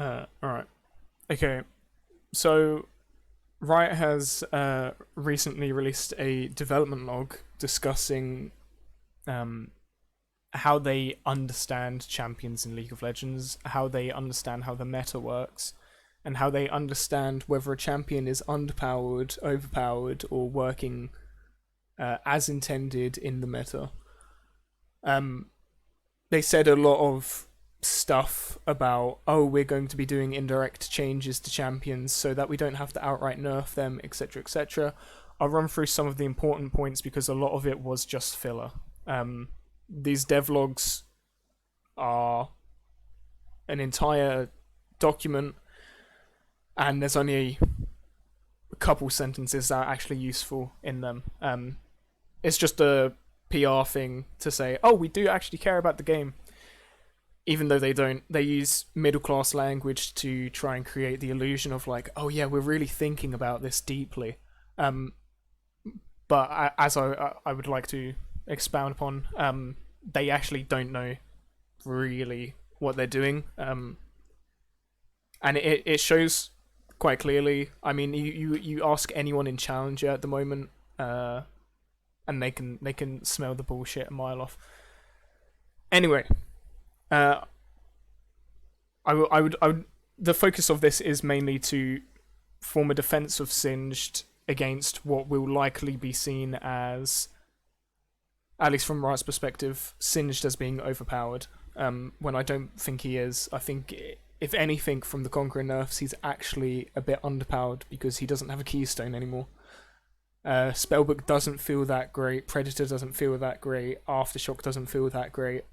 Alright. Okay, so Riot has recently released a development log discussing um, how they understand champions in League of Legends, how they understand how the meta works, and how they understand whether a champion is underpowered, overpowered, or working as intended in the meta. Um, they said a lot of stuff about, oh, we're going to be doing indirect changes to champions so that we don't have to outright nerf them, etc., etc. I'll run through some of the important points because a lot of it was just filler. These devlogs are an entire document, and there's only a couple sentences that are actually useful in them. It's just a PR thing to say, oh, we do actually care about the game, even though they don't. They use middle class language to try and create the illusion of like, oh yeah, we're really thinking about this deeply. Um, but as I would like to expound upon, they actually don't know really what they're doing, and it shows quite clearly. I mean, you ask anyone in Challenger at the moment, and they can smell the bullshit a mile off. Anyway, uh, I would. The focus of this is mainly to form a defense of Singed against what will likely be seen as, at least from Riot's perspective, Singed as being overpowered. When I don't think he is. I think, if anything, from the Conqueror nerfs, he's actually a bit underpowered because he doesn't have a keystone anymore. Spellbook doesn't feel that great. Predator doesn't feel that great. Aftershock doesn't feel that great.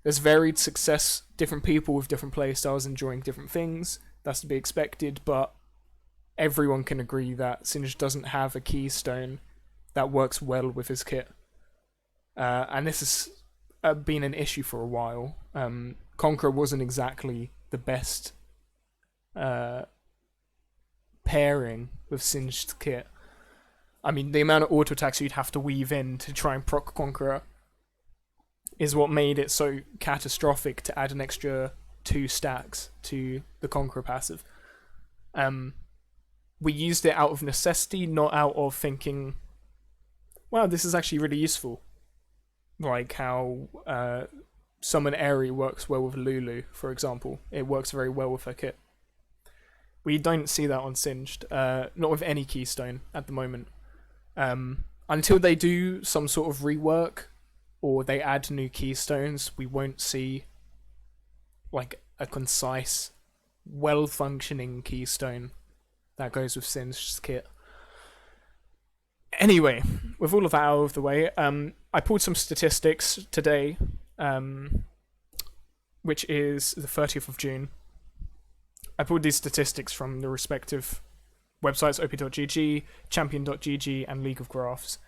There's varied success, different people with different playstyles enjoying different things. That's to be expected, but everyone can agree that Singed doesn't have a keystone that works well with his kit. And this has been an issue for a while. Conqueror wasn't exactly the best pairing with Singed kit. I mean, the amount of auto attacks you'd have to weave in to try and proc Conqueror is what made it so catastrophic to add an extra 2 stacks to the Conqueror passive. We used it out of necessity, not out of thinking, wow, this is actually really useful. Like how Summon Airy works well with Lulu, for example. It works very well with her kit. We don't see that on Singed, not with any keystone at the moment. Until they do some sort of rework or they add new keystones, we won't see like a concise, well-functioning keystone that goes with Singed's kit. Anyway, with all of that out of the way, I pulled some statistics today, which is the 30th of June. I pulled these statistics from the respective websites, op.gg, champion.gg, and League of Graphs.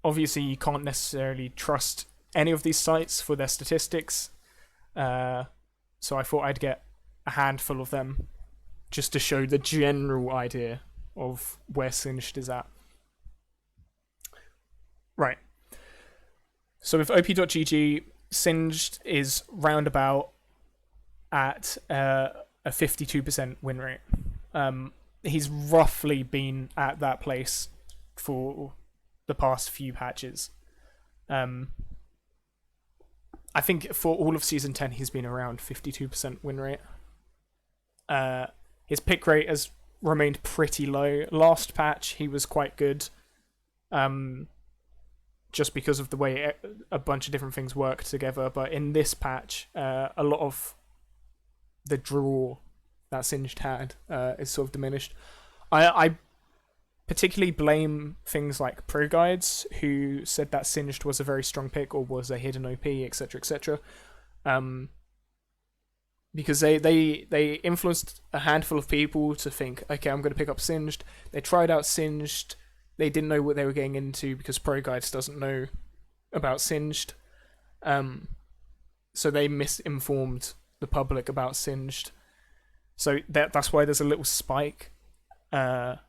Obviously, you can't necessarily trust any of these sites for their statistics, so I thought I'd get a handful of them just to show the general idea of where Singed is at. Right. So with op.gg, Singed is roundabout at a 52% win rate. He's roughly been at that place for the past few patches. I think for all of Season 10, he's been around 52% win rate. His pick rate has remained pretty low. Last patch, he was quite good. Just because of the way a bunch of different things work together. But in this patch, a lot of the draw that Singed had is sort of diminished. I particularly blame things like Pro Guides, who said that Singed was a very strong pick or was a hidden OP, etc., etc. Because they influenced a handful of people to think, okay, I'm going to pick up Singed. They tried out Singed. They didn't know what they were getting into because Pro Guides doesn't know about Singed. So they misinformed the public about Singed. So that's why there's a little spike. And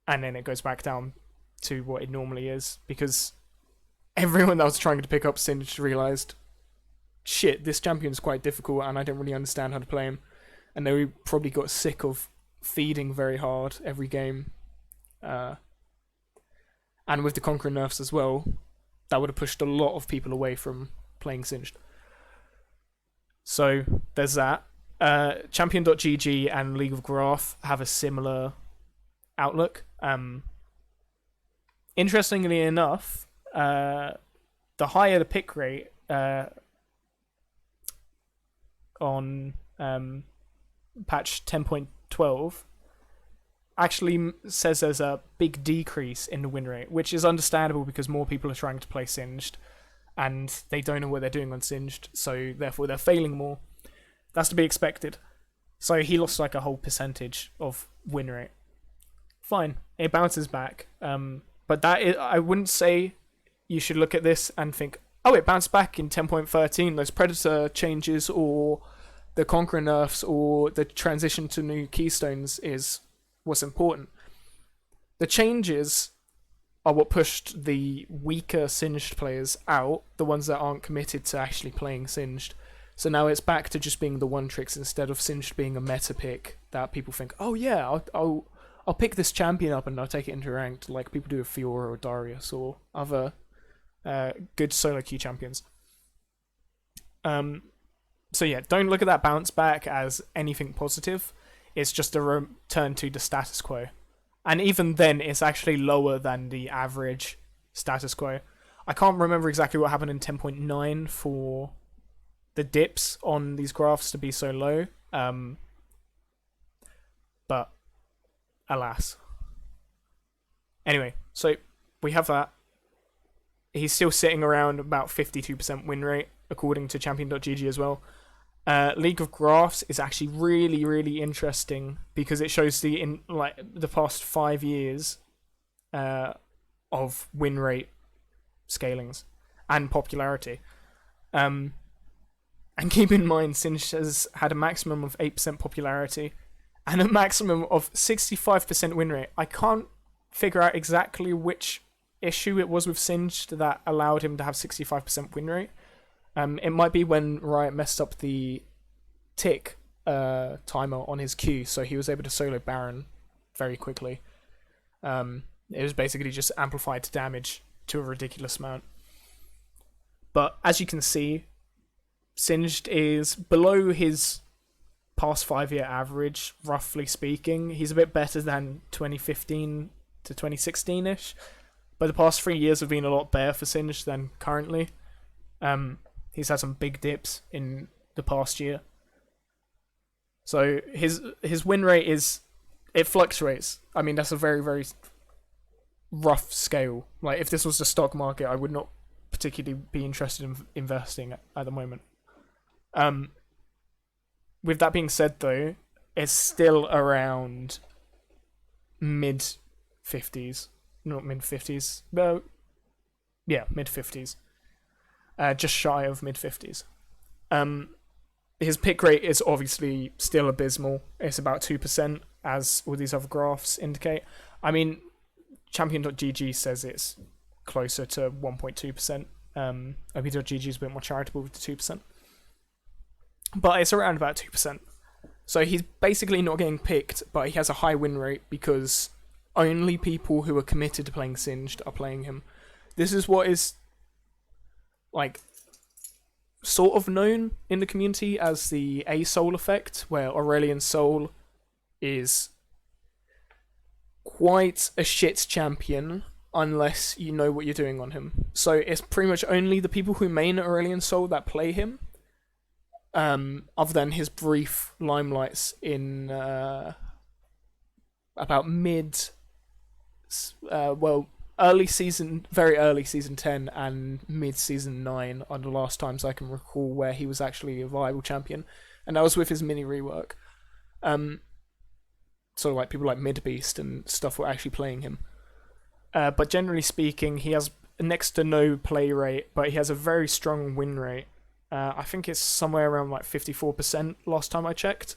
then it goes back down to what it normally is. Because everyone that was trying to pick up Singed realised shit, this champion's quite difficult and I don't really understand how to play him. And they probably got sick of feeding very hard every game. And with the Conqueror nerfs as well, that would have pushed a lot of people away from playing Singed. So there's that. Champion.gg and League of Graph have a similar outlook. Interestingly enough, the higher the pick rate on patch 10.12 actually says there's a big decrease in the win rate, which is understandable because more people are trying to play Singed and they don't know what they're doing on Singed, so therefore they're failing more. That's to be expected. So he lost like a whole percentage of win rate. Fine, it bounces back. But that is, I wouldn't say you should look at this and think, oh, it bounced back in 10.13, those Predator changes or the Conqueror nerfs or the transition to new keystones is what's important. The changes are what pushed the weaker Singed players out, the ones that aren't committed to actually playing Singed. So now it's back to just being the one tricks instead of Singed being a meta pick that people think, oh yeah, I'll pick this champion up and I'll take it into ranked, like people do with Fiora or Darius or other good solo queue champions. So yeah, don't look at that bounce back as anything positive. It's just a return to the status quo. And even then, it's actually lower than the average status quo. I can't remember exactly what happened in 10.9 for the dips on these graphs to be so low. But alas. Anyway, so we have that. He's still sitting around about 52% win rate, according to champion.gg as well. League of Graphs is actually really, really interesting because it shows the past 5 years of win rate scalings and popularity. And keep in mind, Singed has had a maximum of 8% popularity and a maximum of 65% win rate. I can't figure out exactly which issue it was with Singed that allowed him to have 65% win rate. It might be when Riot messed up the tick timer on his Q, so he was able to solo Baron very quickly. It was basically just amplified damage to a ridiculous amount. But as you can see, Singed is below his past 5-year average, roughly speaking. He's a bit better than 2015 to 2016-ish, but the past 3 years have been a lot better for Singed than currently. He's had some big dips in the past year. So his win rate it fluctuates. I mean, that's a very, very rough scale. Like, if this was the stock market, I would not particularly be interested in investing at the moment. With that being said, though, it's still around mid-50s. Not mid-50s. No, yeah, mid-50s. Just shy of mid-50s. His pick rate is obviously still abysmal. It's about 2%, as all these other graphs indicate. I mean, champion.gg says it's closer to 1.2%. OP.gg is a bit more charitable with the 2%. But it's around about 2%. So he's basically not getting picked, but he has a high win rate because only people who are committed to playing Singed are playing him. This is what is like sort of known in the community as the A-Soul effect, where Aurelion Sol is quite a shit champion unless you know what you're doing on him. So it's pretty much only the people who main Aurelion Sol that play him, other than his brief limelights in about very early season 10 and mid season 9 are the last times I can recall where he was actually a viable champion, and that was with his mini rework. Sort of like people like Midbeast and stuff were actually playing him. But generally speaking, he has next to no play rate, but he has a very strong win rate. I think it's somewhere around like 54% last time I checked.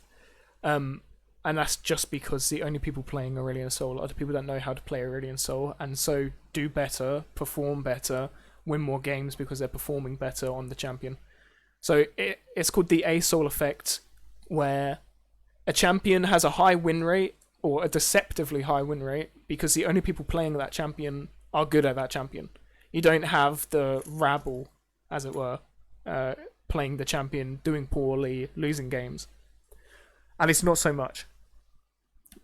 And that's just because the only people playing Aurelion Sol are the people that know how to play Aurelion Sol, and so do better, perform better, win more games because they're performing better on the champion. So it's called the ASOL effect, where a champion has a high win rate, or a deceptively high win rate, because the only people playing that champion are good at that champion. You don't have the rabble, as it were, playing the champion, doing poorly, losing games. At least not so much.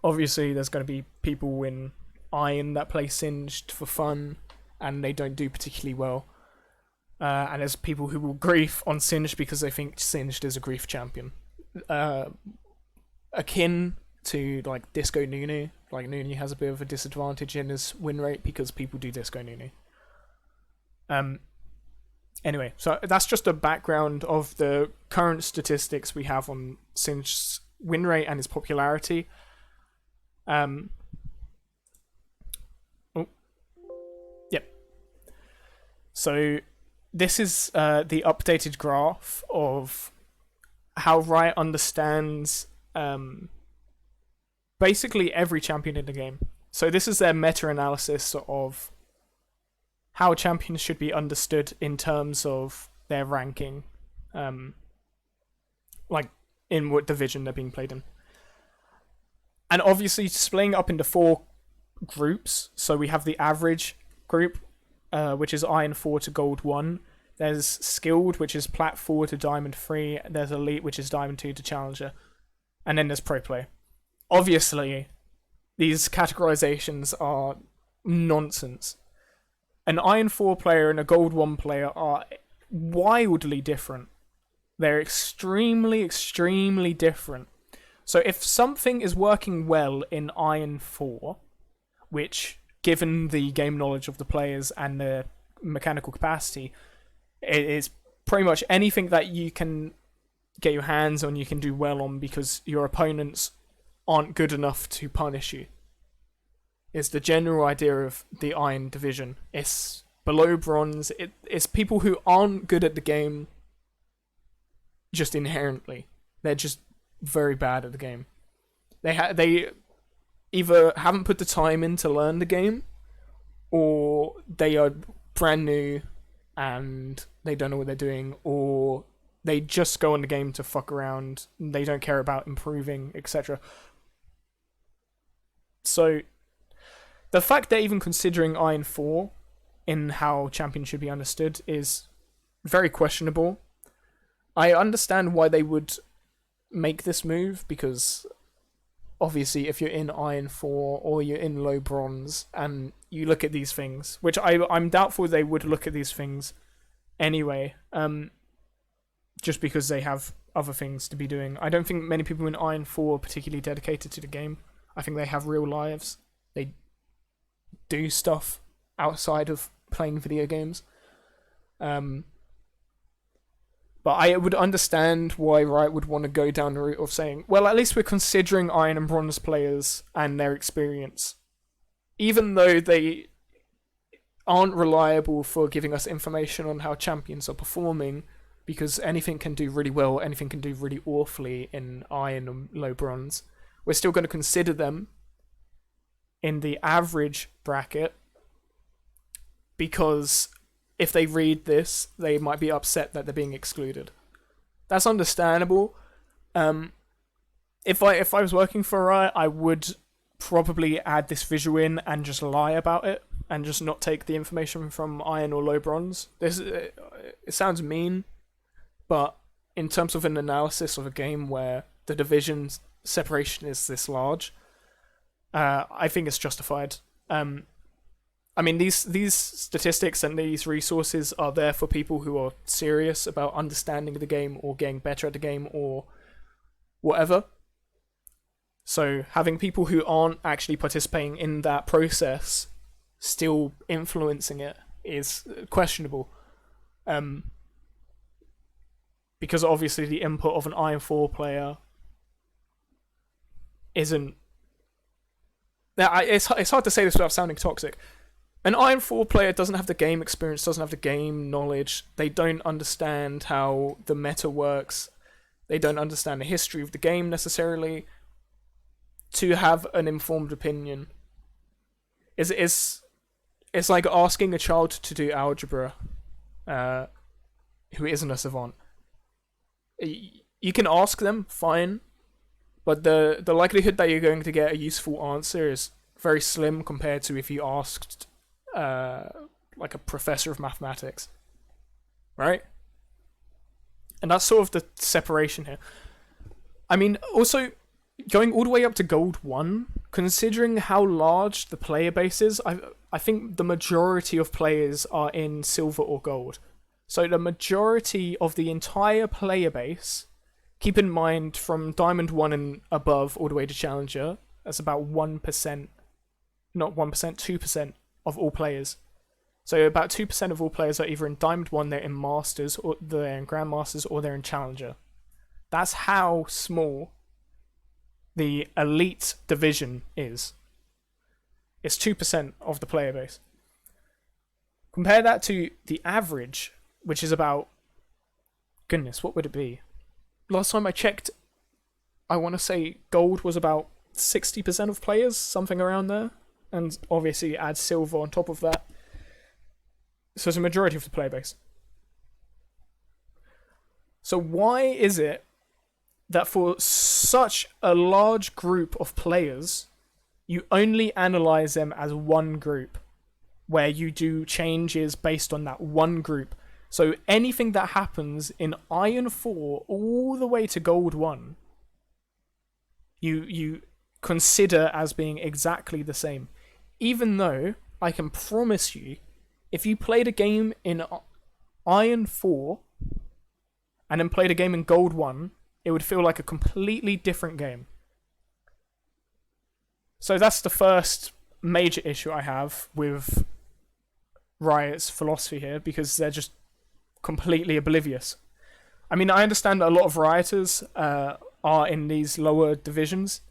Obviously, there's going to be people in Iron that play Singed for fun, and they don't do particularly well. And there's people who will grief on Singed because they think Singed is a grief champion. Akin to like Disco Nunu. Like Nunu has a bit of a disadvantage in his win rate because people do Disco Nunu. Anyway, so that's just a background of the current statistics we have on Singed's win rate and his popularity. Yep. So this is the updated graph of how Riot understands basically every champion in the game. So this is their meta-analysis of how champions should be understood in terms of their ranking, like in what division they're being played in. And obviously splitting up into 4 groups. So we have the average group, which is Iron 4 to Gold 1. There's Skilled, which is Plat 4 to Diamond 3. There's Elite, which is Diamond 2 to Challenger. And then there's Pro Play. Obviously, these categorizations are nonsense. An Iron 4 player and a Gold 1 player are wildly different. They're extremely, extremely different. So if something is working well in Iron 4, which, given the game knowledge of the players and the mechanical capacity, it is pretty much anything that you can get your hands on, you can do well on, because your opponents aren't good enough to punish you. It's the general idea of the Iron division. It's below Bronze. It's people who aren't good at the game just inherently. They're just very bad at the game. They either haven't put the time in to learn the game, or they are brand new and they don't know what they're doing, or they just go on the game to fuck around. They don't care about improving, etc. So the fact they're even considering Iron 4 in how champions should be understood is very questionable. I understand why they would make this move, because obviously if you're in Iron 4 or you're in low Bronze and you look at these things, which I'm doubtful they would look at these things anyway, just because they have other things to be doing. I don't think many people in Iron 4 are particularly dedicated to the game. I think they have real lives. They do stuff outside of playing video games. But I would understand why Riot would want to go down the route of saying, well, at least we're considering Iron and Bronze players and their experience. Even though they aren't reliable for giving us information on how champions are performing, because anything can do really well, anything can do really awfully in Iron and low Bronze, we're still going to consider them in the average bracket, because if they read this, they might be upset that they're being excluded. That's understandable. If I was working for Riot, I would probably add this visual in and just lie about it, and just not take the information from Iron or low Bronze. It sounds mean, but in terms of an analysis of a game where the division separation is this large, I think it's justified. I mean, these statistics and these resources are there for people who are serious about understanding the game or getting better at the game or whatever. So having people who aren't actually participating in that process still influencing it is questionable. Because obviously the input of an Iron 4 player isn't... It's hard to say this without sounding toxic. An Iron 4 player doesn't have the game experience, doesn't have the game knowledge. They don't understand how the meta works. They don't understand the history of the game necessarily to have an informed opinion. It's like asking a child to do algebra who isn't a savant. You can ask them, fine, but the likelihood that you're going to get a useful answer is very slim compared to if you asked like a professor of mathematics, right? And that's sort of the separation here. I mean, also going all the way up to Gold 1, considering how large the player base is, I think the majority of players are in Silver or Gold. So the majority of the entire player base, keep in mind from Diamond 1 and above all the way to Challenger, that's about 1%, not 1%, 2% of all players. So about 2% of all players are either in Diamond 1, they're in Masters, or they're in Grandmasters, or they're in Challenger. That's how small the elite division is. It's 2% of the player base. Compare that to the average, which is about... Goodness, what would it be? Last time I checked, I want to say Gold was about 60% of players, something around there. And obviously add Silver on top of that. So it's a majority of the player base. So why is it that for such a large group of players, you only analyze them as one group, where you do changes based on that one group? So anything that happens in Iron 4 all the way to Gold 1, you consider as being exactly the same. Even though I can promise you, if you played a game in Iron 4 and then played a game in Gold 1, it would feel like a completely different game. So that's the first major issue I have with Riot's philosophy here, because they're just completely oblivious. I mean, I understand that a lot of Rioters are in these lower divisions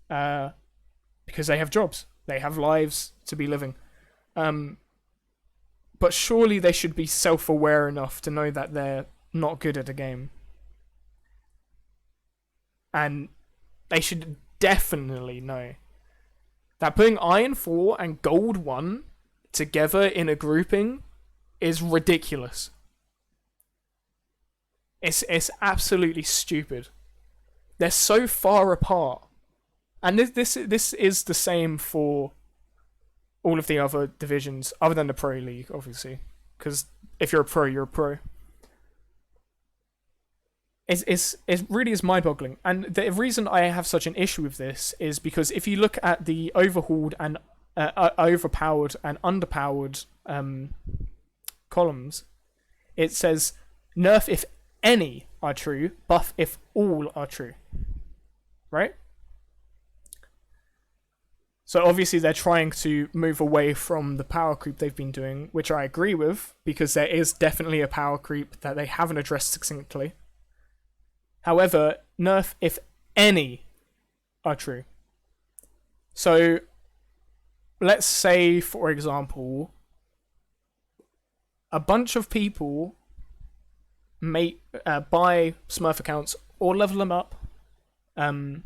because they have jobs. They have lives to be living. But surely they should be self-aware enough to know that they're not good at a game. And they should definitely know that putting Iron 4 and Gold 1 together in a grouping is ridiculous. It's absolutely stupid. They're so far apart. And this is the same for all of the other divisions, other than the Pro League, obviously. Because if you're a pro, you're a pro. It really is mind-boggling. And the reason I have such an issue with this is because if you look at the overhauled and overpowered and underpowered columns, it says nerf if any are true, buff if all are true. Right? So obviously they're trying to move away from the power creep they've been doing, which I agree with, because there is definitely a power creep that they haven't addressed succinctly. However, nerf if any are true. So let's say, for example, a bunch of people buy Smurf accounts or level them up, and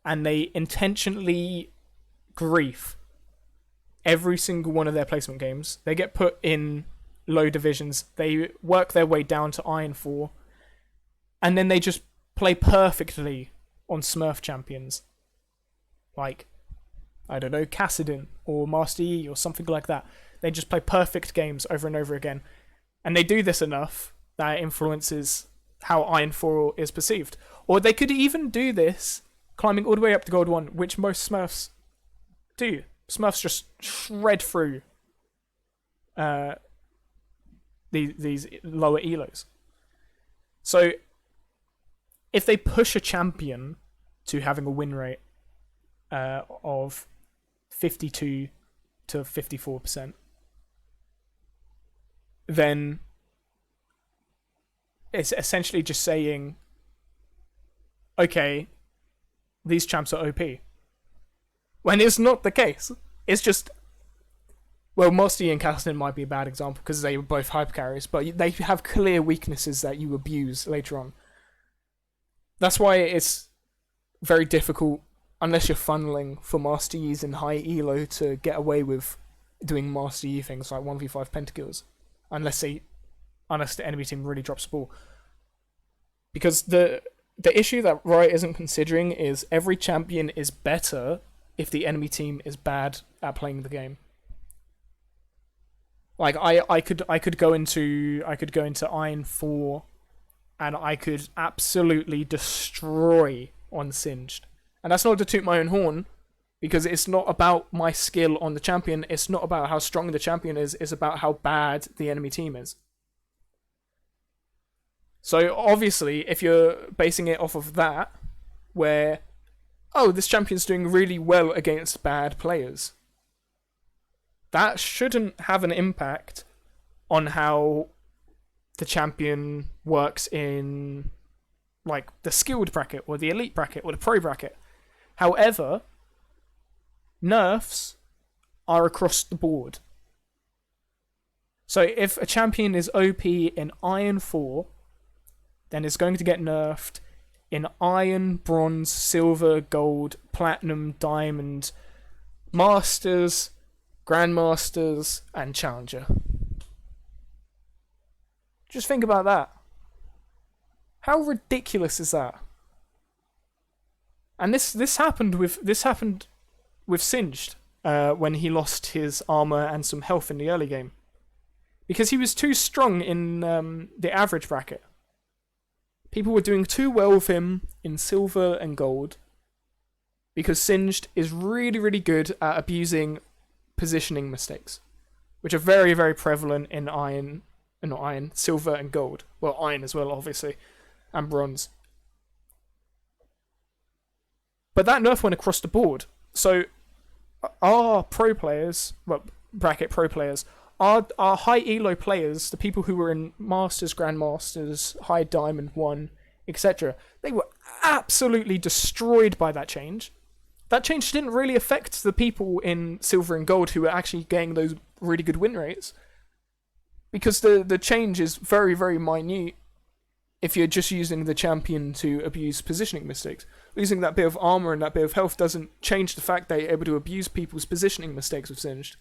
they intentionally grief every single one of their placement games. They get put in low divisions. They work their way down to Iron 4. And then they just play perfectly on Smurf champions. Like, I don't know, Cassidin or Master Yi or something like that. They just play perfect games over and over again. And they do this enough that it influences how Iron 4 is perceived. Or they could even do this climbing all the way up to Gold 1, which most Smurfs do. Smurfs just shred through these lower elos. So if they push a champion to having a win rate of 52 to 54%, then it's essentially just saying, okay, these champs are OP. When it's not the case. It's just... Well, Mosty and Caston might be a bad example because they were both hyper carries, but they have clear weaknesses that you abuse later on. That's why it's very difficult, unless you're funneling, for Master Yi's in high elo to get away with doing Master Yi things like 1v5 pentakills. Unless the enemy team really drops the ball. Because the issue that Riot isn't considering is every champion is better if the enemy team is bad at playing the game. Like I could go into Iron 4 and I could absolutely destroy on Singed. And that's not to toot my own horn, because it's not about my skill on the champion, it's not about how strong the champion is, it's about how bad the enemy team is. So obviously, if you're basing it off of that, where, oh, this champion's doing really well against bad players, that shouldn't have an impact on how the champion works in, like, the skilled bracket, or the elite bracket, or the pro bracket. However, nerfs are across the board. So if a champion is OP in Iron 4, then it's going to get nerfed in Iron, Bronze, Silver, Gold, Platinum, Diamond, Masters, Grandmasters, and Challenger. Just think about that. How ridiculous is that? And this happened with Singed when he lost his armor and some health in the early game, because he was too strong in the average bracket. People were doing too well with him in Silver and Gold, because Singed is really, really good at abusing positioning mistakes, which are very, very prevalent in Silver and Gold. Well, Iron as well, obviously, and Bronze. But that nerf went across the board. So our pro players, well, bracket pro players, our high elo players, the people who were in Masters, Grandmasters, High Diamond 1, etc., they were absolutely destroyed by that change. That change didn't really affect the people in Silver and Gold who were actually getting those really good win rates, because the change is very, very minute if you're just using the champion to abuse positioning mistakes. Losing that bit of armor and that bit of health doesn't change the fact that you're able to abuse people's positioning mistakes with Singed.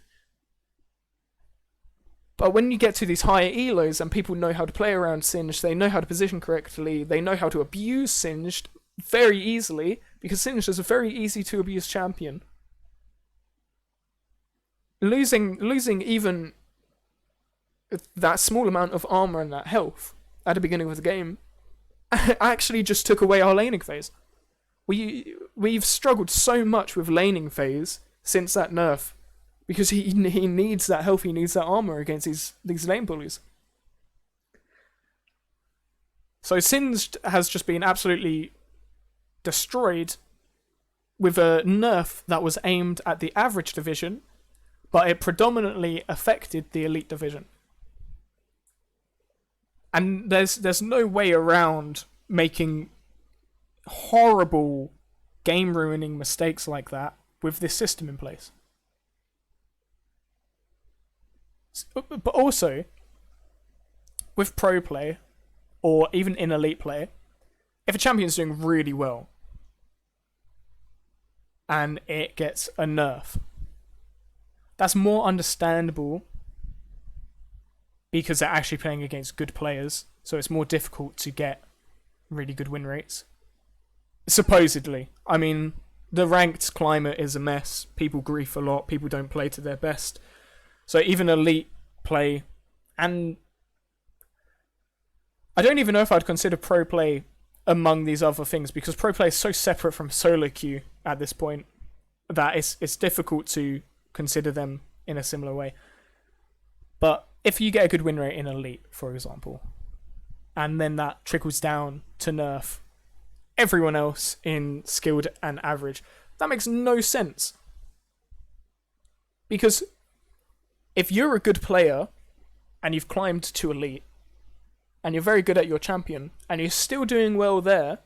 But when you get to these higher elos and people know how to play around Singed, they know how to position correctly, they know how to abuse Singed very easily, because Singed is a very easy to abuse champion. Losing even that small amount of armor and that health at the beginning of the game actually just took away our laning phase. We've struggled so much with laning phase since that nerf, because he needs that health, he needs that armor against these lane bullies. So Singed has just been absolutely destroyed with a nerf that was aimed at the average division, but it predominantly affected the elite division. And there's no way around making horrible game-ruining mistakes like that with this system in place. But also, with pro play, or even in elite play, if a champion's doing really well, and it gets a nerf, that's more understandable, because they're actually playing against good players, so it's more difficult to get really good win rates. Supposedly. I mean, the ranked climate is a mess. People grief a lot. People don't play to their best. So even elite play, and I don't even know if I'd consider pro play among these other things, because pro play is so separate from solo queue at this point that it's difficult to consider them in a similar way. But if you get a good win rate in elite, for example, and then that trickles down to nerf everyone else in skilled and average, that makes no sense. Because if you're a good player and you've climbed to elite and you're very good at your champion and you're still doing well there,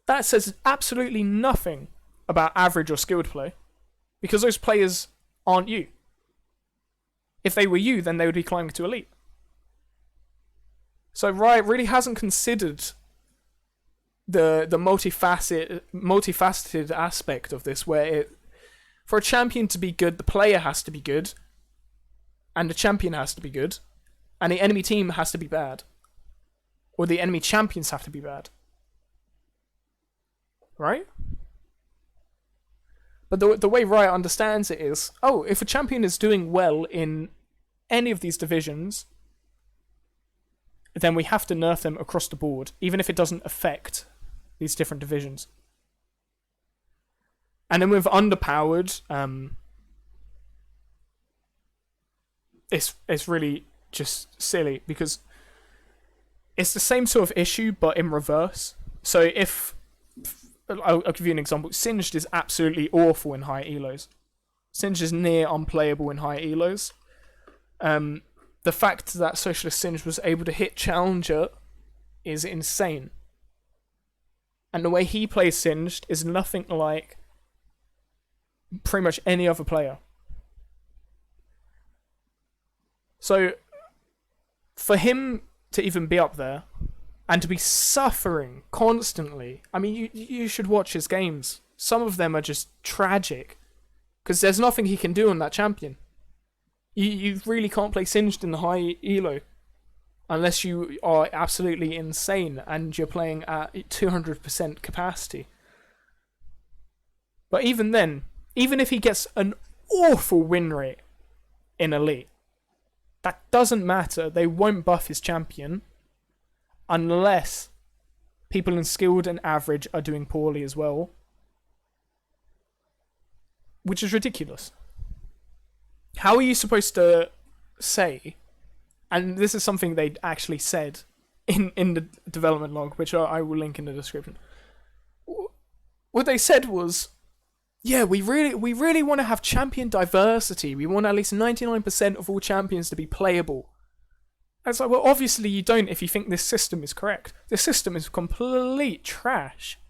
that says absolutely nothing about average or skilled play, because those players aren't you. If they were you, then they would be climbing to elite. So Riot really hasn't considered the multifaceted aspect of this, where for a champion to be good, the player has to be good, and the champion has to be good, and the enemy team has to be bad. or the enemy champions have to be bad. Right? But the way Riot understands it is, if a champion is doing well in any of these divisions, then we have to nerf them across the board, even if it doesn't affect these different divisions. And then with underpowered, it's really just silly, because it's the same sort of issue but in reverse. So if I'll give you an example, Singed is absolutely awful in high elos. Singed is near unplayable in high elos. The fact that Socialist Singed was able to hit Challenger is insane. And the way he plays Singed is nothing like pretty much any other player. So, for him to even be up there, and to be suffering constantly, I mean, you should watch his games. Some of them are just tragic, because there's nothing he can do on that champion. You really can't play Singed in the high elo unless you are absolutely insane and you're playing at 200% capacity. But even then, even if he gets an awful win rate in Elite, that doesn't matter. They won't buff his champion unless people in Skilled and Average are doing poorly as well, which is ridiculous. How are you supposed to say, and this is something they actually said in the development log, which I will link in the description. What they said was, yeah, we really want to have champion diversity. We want at least 99% of all champions to be playable. And it's like, well, obviously you don't if you think this system is correct. This system is complete trash.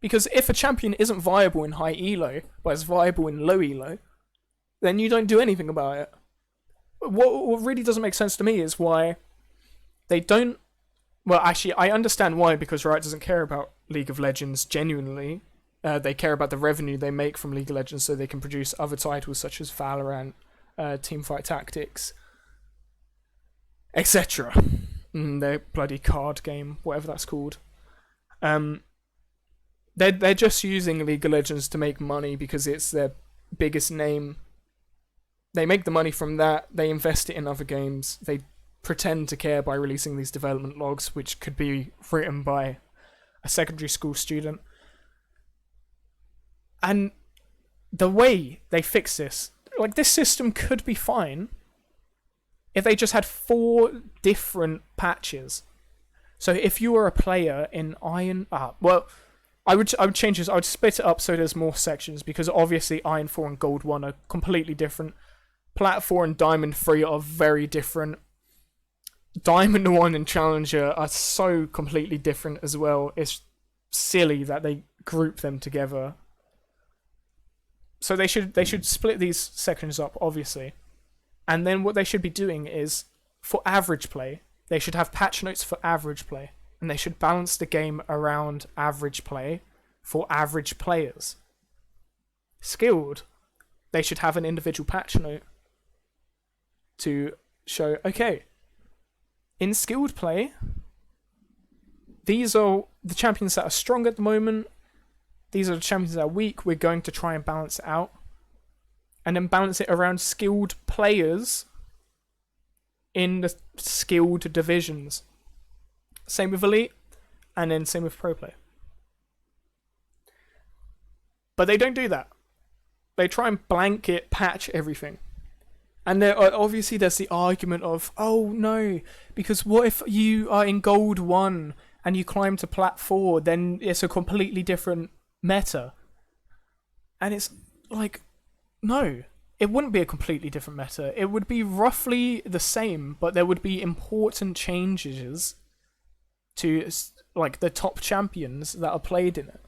Because if a champion isn't viable in high elo, but is viable in low elo, then you don't do anything about it. What really doesn't make sense to me is why they don't... Well, actually, I understand why, because Riot doesn't care about League of Legends genuinely. They care about the revenue they make from League of Legends so they can produce other titles such as Valorant, Teamfight Tactics, etc. Their bloody card game, whatever that's called. They're just using League of Legends to make money because it's their biggest name. They make the money from that, they invest it in other games, they pretend to care by releasing these development logs, which could be written by a secondary school student. And the way they fix this, like, this system could be fine if they just had 4 different patches. So if you were a player in Iron... I would change this. I would split it up so there's more sections, because obviously Iron 4 and Gold 1 are completely different. Plat 4 and Diamond 3 are very different. Diamond 1 and Challenger are so completely different as well. It's silly that they group them together. So they should split these sections up, obviously. And then what they should be doing is, for average play, they should have patch notes for average play. And they should balance the game around average play for average players. Skilled, they should have an individual patch note to show, okay, in skilled play, these are the champions that are strong at the moment, these are the champions that are weak, we're going to try and balance it out. And then balance it around skilled players in the skilled divisions. Same with Elite, and then same with Pro Play. But they don't do that. They try and blanket patch everything. And obviously there's the argument of, oh no, because what if you are in Gold 1 and you climb to Plat 4, then it's a completely different meta. And it's like, no, it wouldn't be a completely different meta. It would be roughly the same, but there would be important changes to, like, the top champions that are played in it.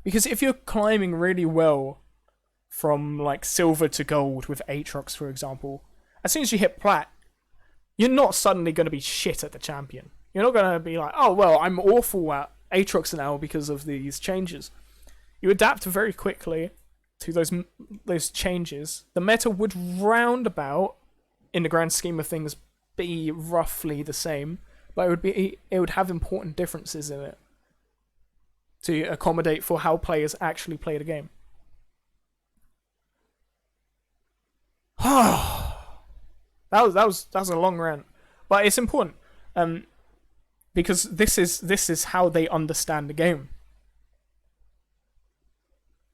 Because if you're climbing really well from, like, silver to gold with Aatrox, for example, as soon as you hit plat, you're not suddenly going to be shit at the champion. You're not going to be like, oh, well, I'm awful at Aatrox now because of these changes. You adapt very quickly to those changes. The meta would roundabout, in the grand scheme of things, be roughly the same. but it would have important differences in it to accommodate for how players actually play the game. that was a long rant, but it's important, because this is how they understand the game,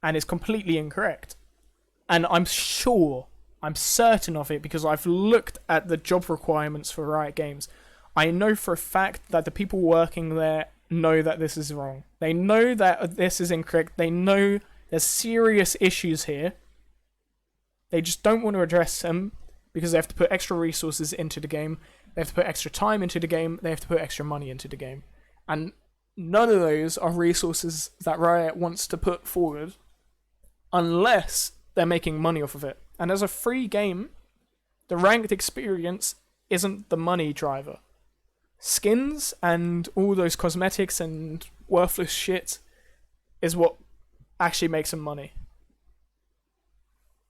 and it's completely incorrect. And I'm certain of it because I've looked at the job requirements for Riot Games. I know for a fact that the people working there know that this is wrong. They know that this is incorrect. They know there's serious issues here. They just don't want to address them because they have to put extra resources into the game. They have to put extra time into the game. They have to put extra money into the game. And none of those are resources that Riot wants to put forward unless they're making money off of it. And as a free game, the ranked experience isn't the money driver. Skins and all those cosmetics and worthless shit is what actually makes them money.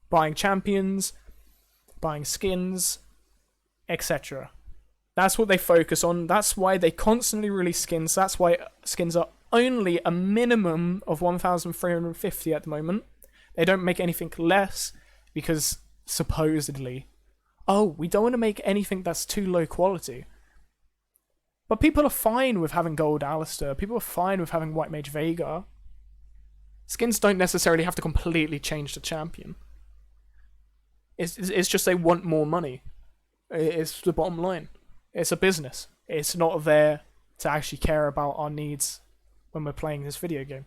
Buying champions, buying skins, etc. That's what they focus on. That's why they constantly release skins. That's why skins are only a minimum of 1,350 at the moment. They don't make anything less because supposedly, we don't want to make anything that's too low quality. But people are fine with having Gold Alistair. People are fine with having White Mage Veigar. Skins don't necessarily have to completely change the champion. It's just they want more money. It's the bottom line. It's a business. It's not there to actually care about our needs when we're playing this video game.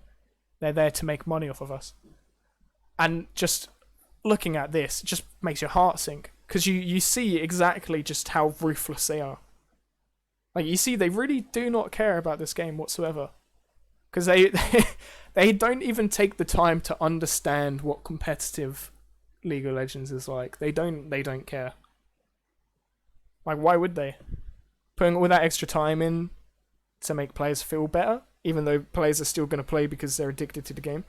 They're there to make money off of us. And just looking at this just makes your heart sink. Because you see exactly just how ruthless they are. Like, you see, they really do not care about this game whatsoever. Because they don't even take the time to understand what competitive League of Legends is like. They don't care. Like, why would they? Putting all that extra time in to make players feel better, even though players are still going to play because they're addicted to the game.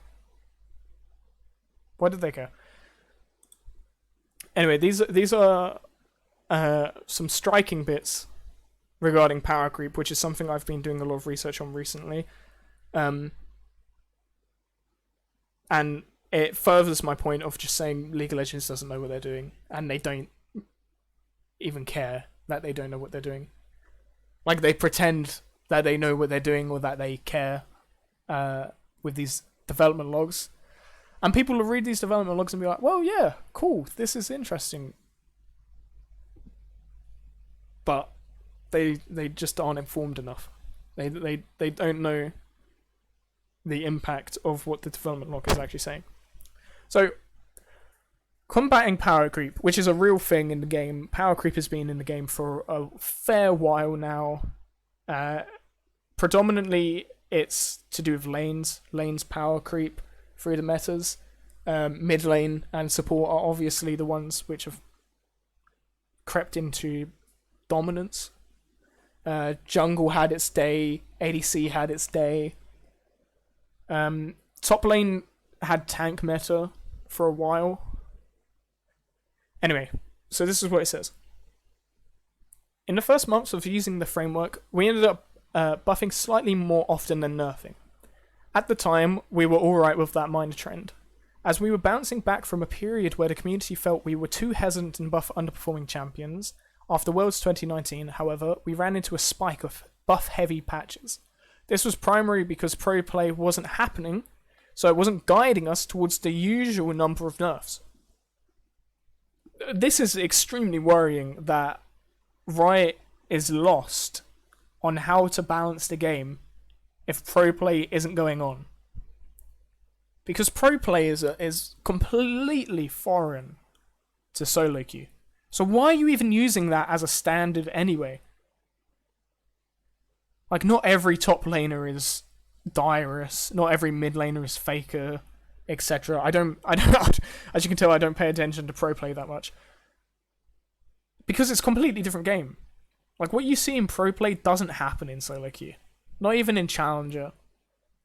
Why did they care? Anyway, these are some striking bits regarding power creep, which is something I've been doing a lot of research on recently. And it furthers my point of just saying League of Legends doesn't know what they're doing, and they don't even care that they don't know what they're doing. Like, they pretend that they know what they're doing or that they care with these development logs. And people will read these development logs and be like, well, yeah, cool, this is interesting. But they just aren't informed enough. They don't know the impact of what the development log is actually saying. So, combating power creep, which is a real thing in the game. Power creep has been in the game for a fair while now. Predominantly, it's to do with lanes. Lanes power creep through the metas. Mid lane and support are obviously the ones which have crept into dominance. Jungle had its day. ADC had its day. Top lane had tank meta for a while. Anyway, so this is what it says. In the first months of using the framework, we ended up buffing slightly more often than nerfing. At the time, we were alright with that minor trend, as we were bouncing back from a period where the community felt we were too hesitant to buff underperforming champions. After Worlds 2019, however, we ran into a spike of buff-heavy patches. This was primarily because pro play wasn't happening, so it wasn't guiding us towards the usual number of nerfs. This is extremely worrying that Riot is lost on how to balance the game if pro play isn't going on. Because pro play is completely foreign to solo queue. So why are you even using that as a standard anyway? Like, not every top laner is Dyrus, not every mid laner is Faker, etc. I don't, as you can tell, I don't pay attention to pro play that much. Because it's a completely different game. Like, what you see in pro play doesn't happen in solo queue. Not even in Challenger.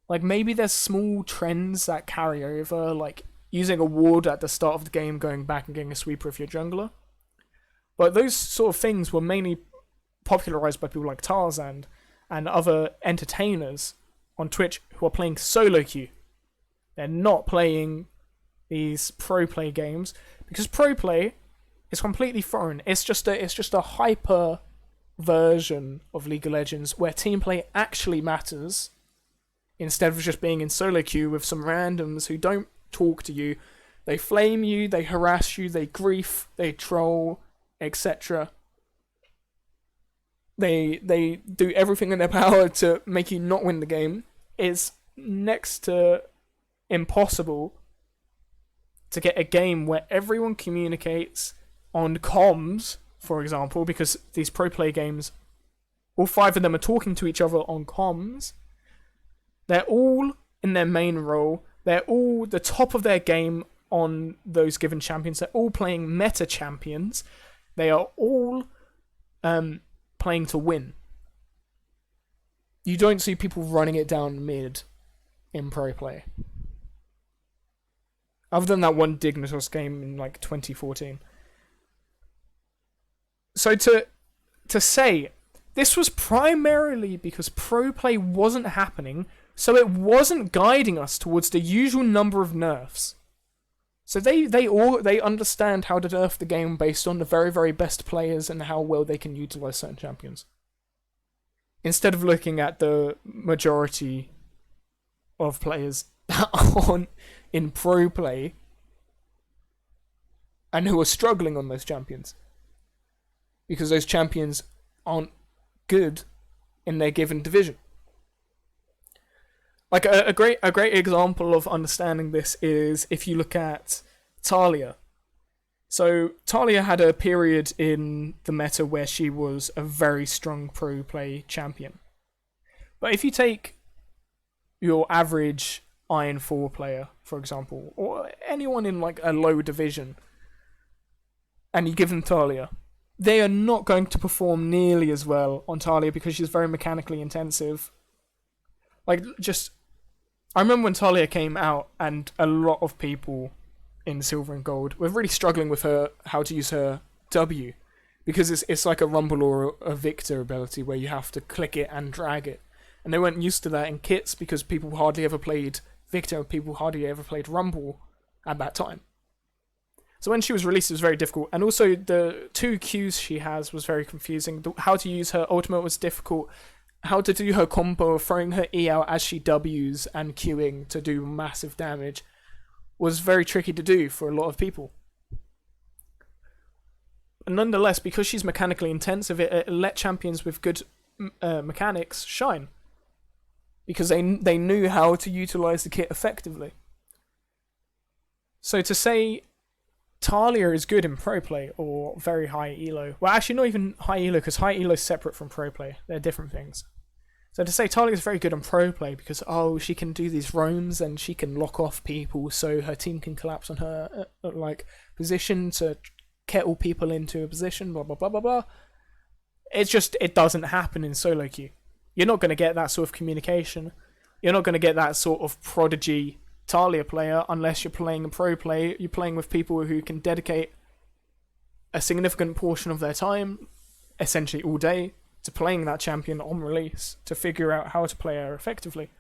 Like, maybe there's small trends that carry over, like using a ward at the start of the game, going back and getting a sweeper if you're jungler. But those sort of things were mainly popularized by people like Tarzan and other entertainers on Twitch who are playing solo queue. They're not playing these pro play games because pro play is completely foreign. It's just a hyper version of League of Legends where team play actually matters instead of just being in solo queue with some randoms who don't talk to you. They flame you, they harass you, they grief, they troll, etc. They do everything in their power to make you not win the game. It's next to impossible to get a game where everyone communicates on comms, for example, because these pro play games, all 5 of them are talking to each other on comms. They're all in their main role. They're all the top of their game on those given champions. They're all playing meta champions. They are all playing to win. You don't see people running it down mid in pro play. Other than that one Dignitas game in like 2014. So to say this was primarily because pro play wasn't happening, so it wasn't guiding us towards the usual number of nerfs. So they understand how to nerf the game based on the very, very best players and how well they can utilize certain champions. Instead of looking at the majority of players that aren't in pro play and who are struggling on those champions. Because those champions aren't good in their given division. Like a great example of understanding this is if you look at Talia. So Talia had a period in the meta where she was a very strong pro play champion. But if you take your average Iron 4 player, for example, or anyone in like a low division, and you give them Talia, they are not going to perform nearly as well on Talia because she's very mechanically intensive. Like, I remember when Talia came out and a lot of people in Silver and Gold were really struggling with how to use her W, because it's like a Rumble or a Victor ability where you have to click it and drag it. And they weren't used to that in kits because people hardly ever played Victor, people hardly ever played Rumble at that time. So when she was released, it was very difficult. And also, the 2 Qs she has was very confusing. How to use her ultimate was difficult. How to do her combo of throwing her E out as she Ws and Qing to do massive damage was very tricky to do for a lot of people. And nonetheless, because she's mechanically intensive, it let champions with good mechanics shine. Because they knew how to utilize the kit effectively. So to say Talia is good in pro play or very high elo, well, actually not even high elo, because high elo is separate from pro play. They're different things. So to say Talia is very good on pro play because she can do these roams and she can lock off people so her team can collapse on her position to kettle people into a position, blah blah blah blah blah. It doesn't happen in solo queue. You're not going to get that sort of communication. You're not going to get that sort of prodigy Talia player unless you're playing a pro play. You're playing with people who can dedicate a significant portion of their time, essentially all day, to playing that champion on release to figure out how to play her effectively.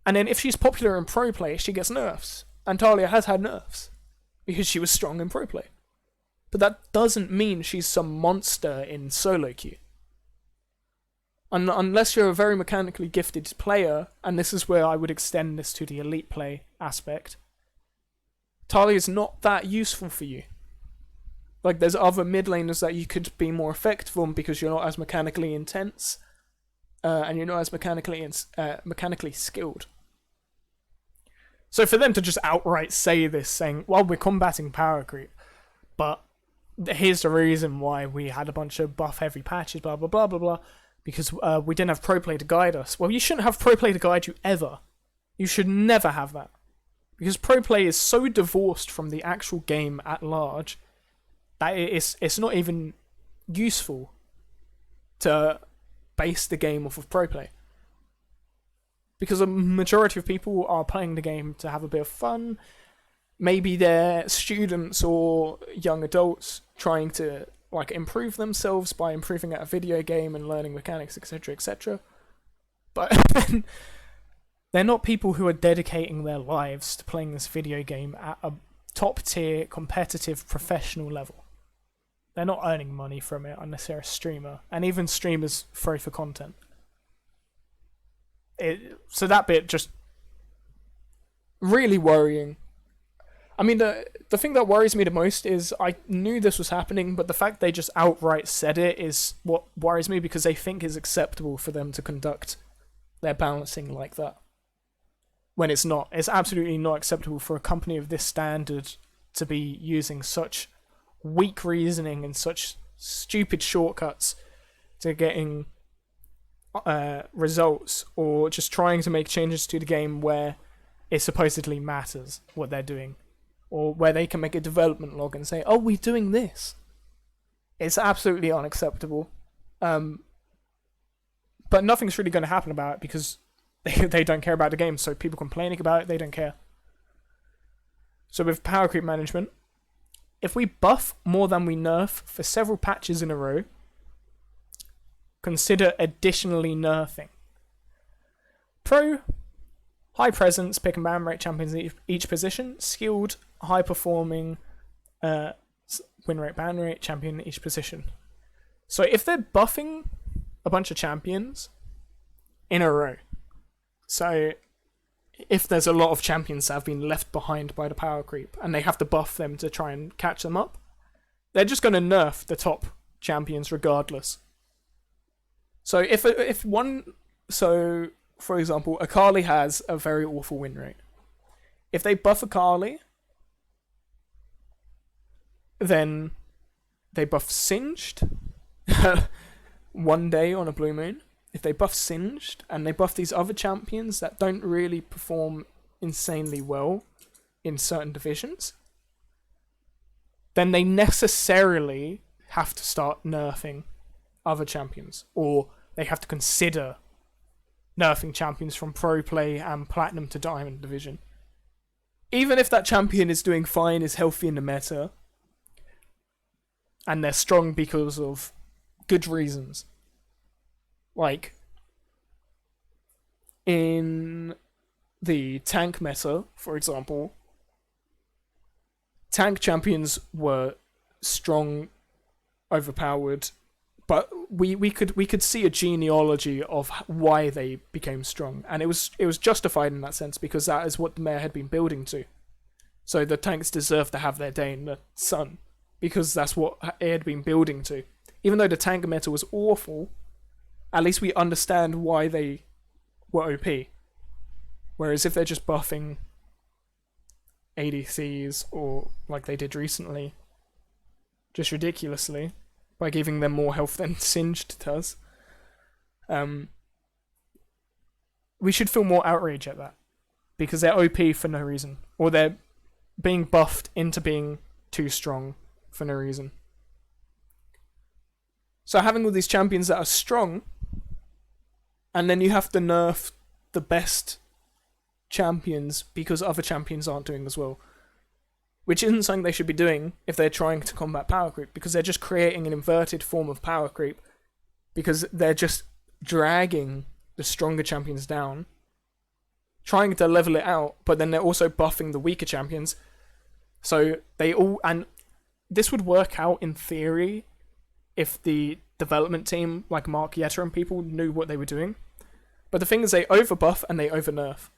And then if she's popular in pro play, she gets nerfs. And Talia has had nerfs because she was strong in pro play. But that doesn't mean she's some monster in solo queue. Unless you're a very mechanically gifted player, and this is where I would extend this to the elite play aspect, Talia is not that useful for you. Like, there's other mid laners that you could be more effective on because you're not as mechanically intense, and you're not as mechanically skilled. So for them to just outright say this, saying, well, we're combating power creep, but here's the reason why we had a bunch of buff-heavy patches, blah, blah, blah, blah, blah, because we didn't have pro play to guide us. Well, you shouldn't have pro play to guide you ever. You should never have that. Because pro play is so divorced from the actual game at large that it's not even useful to base the game off of pro play. Because a majority of people are playing the game to have a bit of fun. Maybe they're students or young adults trying to like improve themselves by improving at a video game and learning mechanics, etc., etc. But they're not people who are dedicating their lives to playing this video game at a top tier, competitive, professional level. They're not earning money from it unless they're a streamer, and even streamers throw for content. So that bit just really worrying. I mean, the thing that worries me the most is I knew this was happening, but the fact they just outright said it is what worries me, because they think it's acceptable for them to conduct their balancing like that. When it's not. It's absolutely not acceptable for a company of this standard to be using such weak reasoning and such stupid shortcuts to getting results, or just trying to make changes to the game where it supposedly matters what they're doing, or where they can make a development log and say, oh, we're doing this. It's absolutely unacceptable. But nothing's really going to happen about it, because they don't care about the game, so people complaining about it, they don't care. So with power creep management, if we buff more than we nerf for several patches in a row, consider additionally nerfing. Pro, high presence, pick and ban rate champions in each position. Skilled, high performing, win rate, ban rate champion in each position. So if they're buffing a bunch of champions in a row, so if there's a lot of champions that have been left behind by the power creep and they have to buff them to try and catch them up, they're just going to nerf the top champions regardless. So if one, so for example, Akali has a very awful win rate. If they buff Akali, then they buff Singed one day on a blue moon. If they buff Singed and they buff these other champions that don't really perform insanely well in certain divisions, then they necessarily have to start nerfing other champions, or they have to consider nerfing champions from pro play and platinum to diamond division. Even if that champion is doing fine, is healthy in the meta, and they're strong because of good reasons. Like, in the tank meta, for example, tank champions were strong, overpowered, but we could see a genealogy of why they became strong, and it was justified in that sense, because that is what the meta had been building to. So the tanks deserve to have their day in the sun, because that's what it had been building to. Even though the tank meta was awful, at least we understand why they were OP. Whereas if they're just buffing ADCs, or like they did recently, just ridiculously, by giving them more health than Singed does, we should feel more outrage at that, because they're OP for no reason, or they're being buffed into being too strong for no reason. So having all these champions that are strong, and then you have to nerf the best champions because other champions aren't doing as well, which isn't something they should be doing if they're trying to combat power creep, because they're just creating an inverted form of power creep, because they're just dragging the stronger champions down, trying to level it out, but then they're also buffing the weaker champions. So they all, and this would work out in theory if the development team, like Mark Yetter and people, knew what they were doing. But the thing is, they overbuff and they overnerf.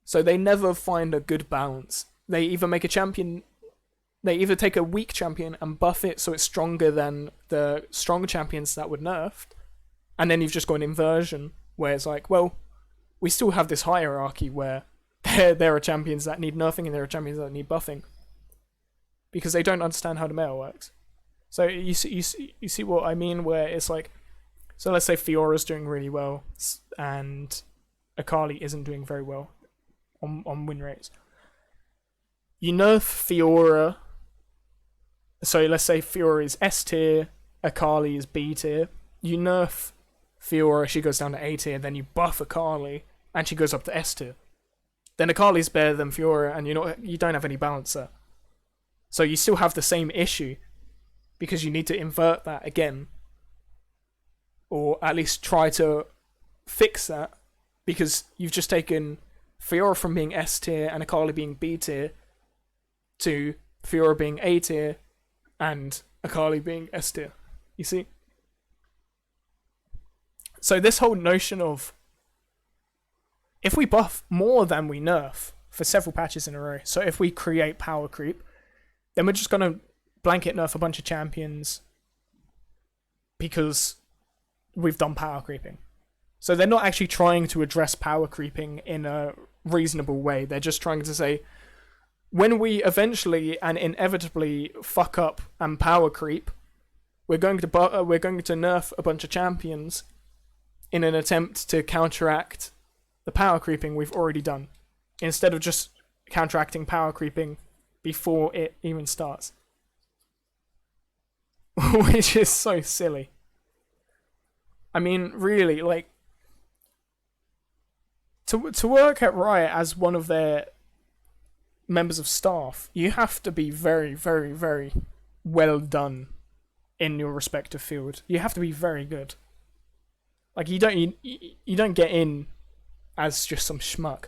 So they never find a good balance. They either make a champion, they either take a weak champion and buff it so it's stronger than the stronger champions that were nerfed, and then you've just got an inversion where it's like, well, we still have this hierarchy where there are champions that need nerfing and there are champions that need buffing, because they don't understand how the meta works. So you see what I mean, where it's like, so let's say Fiora's doing really well and Akali isn't doing very well on win rates. You nerf Fiora, so let's say Fiora is S tier, Akali is B tier. You nerf Fiora, she goes down to A tier, then you buff Akali and she goes up to S tier. Then Akali's better than Fiora, and you don't have any balance there. So you still have the same issue. because you need to invert that again, or at least try to fix that, because you've just taken Fiora from being S tier and Akali being B tier to Fiora being A tier and Akali being S tier. You see? So this whole notion of if we buff more than we nerf for several patches in a row, so if we create power creep, then we're just going to blanket nerf a bunch of champions because we've done power creeping. So they're not actually trying to address power creeping in a reasonable way. They're just trying to say, when we eventually and inevitably fuck up and power creep, we're going to nerf a bunch of champions in an attempt to counteract the power creeping we've already done, instead of just counteracting power creeping before it even starts. Which is so silly. I mean, really, like, to work at Riot as one of their members of staff, you have to be very, very, very well done in your respective field. You have to be very good. Like, you don't get in as just some schmuck.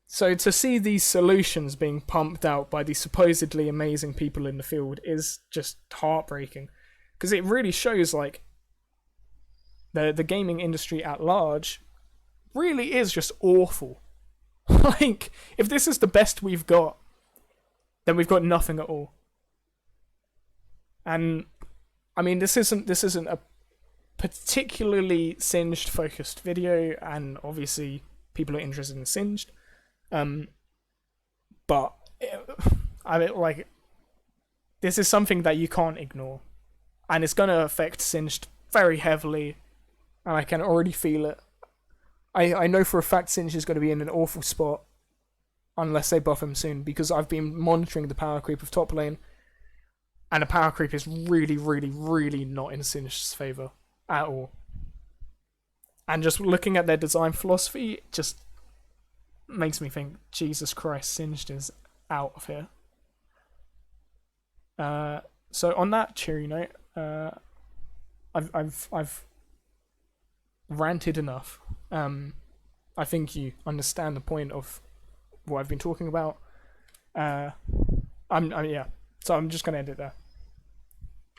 So to see these solutions being pumped out by these supposedly amazing people in the field is just heartbreaking, because it really shows, like, the gaming industry at large really is just awful. Like, if this is the best we've got, then we've got nothing at all. And I mean, this isn't a particularly Singed focused video, and obviously people are interested in Singed. But I mean, like, this is something that you can't ignore, and it's gonna affect Singed very heavily, and I can already feel it. I know for a fact Singed is going to be in an awful spot unless they buff him soon, because I've been monitoring the power creep of top lane, and the power creep is really, really, really not in Singed's favour at all. And just looking at their design philosophy, it just makes me think, Jesus Christ, Singed is out of here. So on that cheery note, I've ranted enough. I think you understand the point of what I've been talking about. Yeah. So I'm just gonna end it there.